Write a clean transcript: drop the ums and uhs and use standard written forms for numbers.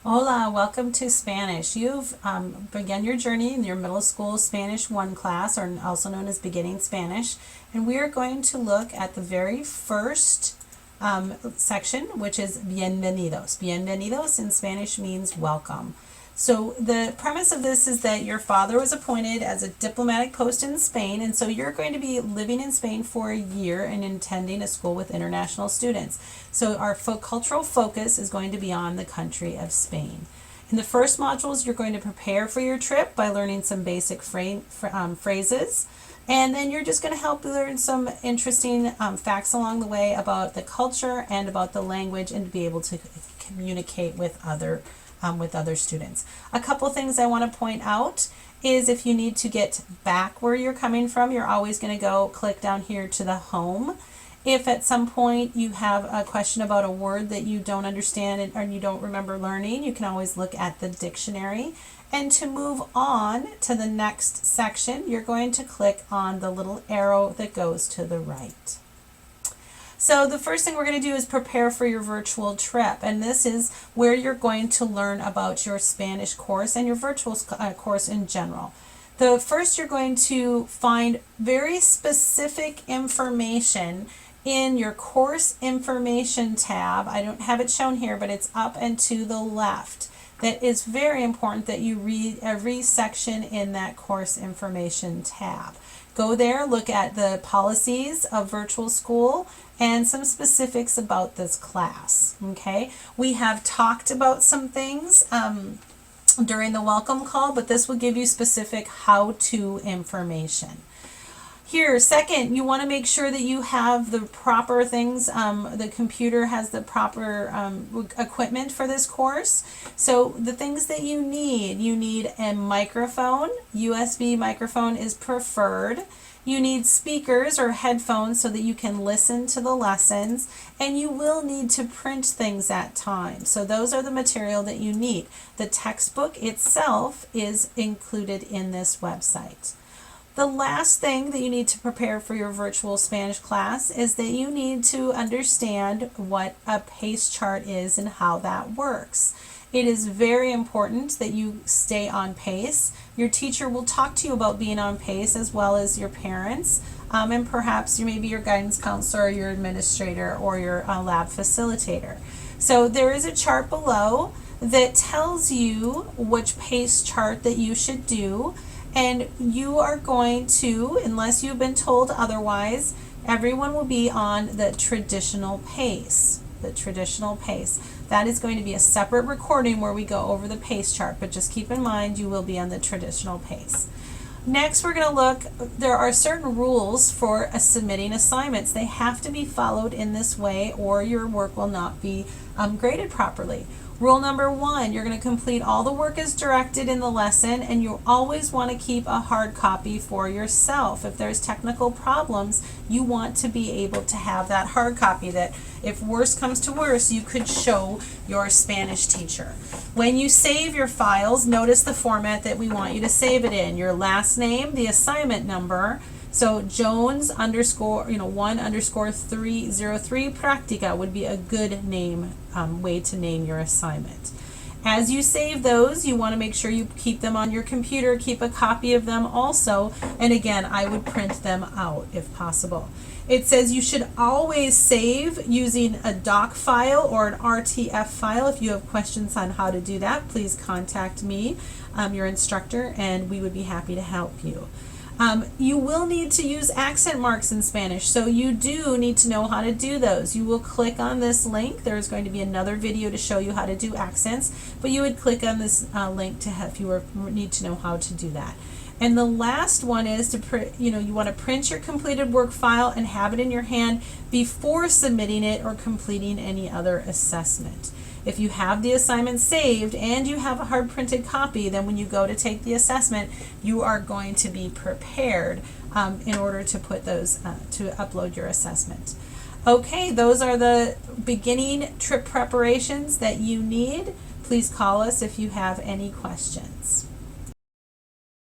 Hola, welcome to Spanish. You've begun your journey in your middle school Spanish 1 class, or also known as Beginning Spanish, and we are going to look at the very first section, which is bienvenidos. Bienvenidos in Spanish means welcome. So the premise of this is that your father was appointed as a diplomatic post in Spain, and so you're going to be living in Spain for a year and attending a school with international students. So our cultural focus is going to be on the country of Spain. In the first modules, you're going to prepare for your trip by learning some basic phrases. And then you're just going to help learn some interesting facts along the way about the culture and about the language, and to be able to communicate with other students. A couple things I want to point out is if you need to get back where you're coming from, you're always going to go click down here to the home. If at some point you have a question about a word that you don't understand and you don't remember learning, you can always look at the dictionary. And to move on to the next section, you're going to click on the little arrow that goes to the right. So the first thing we're going to do is prepare for your virtual trip, and this is where you're going to learn about your Spanish course and your virtual course in general. First, you're going to find very specific information in your course information tab. I don't have it shown here, but it's up and to the left. That is very important that you read every section in that course information tab. Go there, look at the policies of virtual school and some specifics about this class. Okay, we have talked about some things during the welcome call, but this will give you specific how-to information. Here, second, you want to make sure that you have the proper things. The computer has the proper equipment for this course. So the things that you need a microphone. USB microphone is preferred. You need speakers or headphones so that you can listen to the lessons, and you will need to print things at times. So those are the material that you need. The textbook itself is included in this website. The last thing that you need to prepare for your virtual Spanish class is that you need to understand what a pace chart is and how that works. It is very important that you stay on pace. Your teacher will talk to you about being on pace, as well as your parents, and perhaps maybe your guidance counselor, your administrator, or your lab facilitator. So there is a chart below that tells you which pace chart that you should do. And you are going to, unless you've been told otherwise, everyone will be on the traditional pace. The traditional pace. That is going to be a separate recording where we go over the pace chart, but just keep in mind you will be on the traditional pace. Next, we're going to look, there are certain rules for submitting assignments. They have to be followed in this way, or your work will not be graded properly. Rule number 1, you're going to complete all the work as directed in the lesson, and you always want to keep a hard copy for yourself. If there's technical problems, you want to be able to have that hard copy that if worse comes to worse, you could show your Spanish teacher. When you save your files, notice the format that we want you to save it in. Your last name, the assignment number. So Jones underscore 1_303 Practica would be a good name, way to name your assignment. As you save those, you want to make sure you keep them on your computer, keep a copy of them also, and again, I would print them out if possible. It says you should always save using a doc file or an RTF file. If you have questions on how to do that, please contact me, your instructor, and we would be happy to help you. You will need to use accent marks in Spanish, so you do need to know how to do those. You will click on this link. There's going to be another video to show you how to do accents, but you would click on this link to have, if you need to know how to do that. And the last one is to you want to print your completed work file and have it in your hand before submitting it or completing any other assessment. If you have the assignment saved and you have a hard printed copy, then when you go to take the assessment, you are going to be prepared in order to put those, to upload your assessment. Okay, those are the beginning trip preparations that you need. Please call us if you have any questions.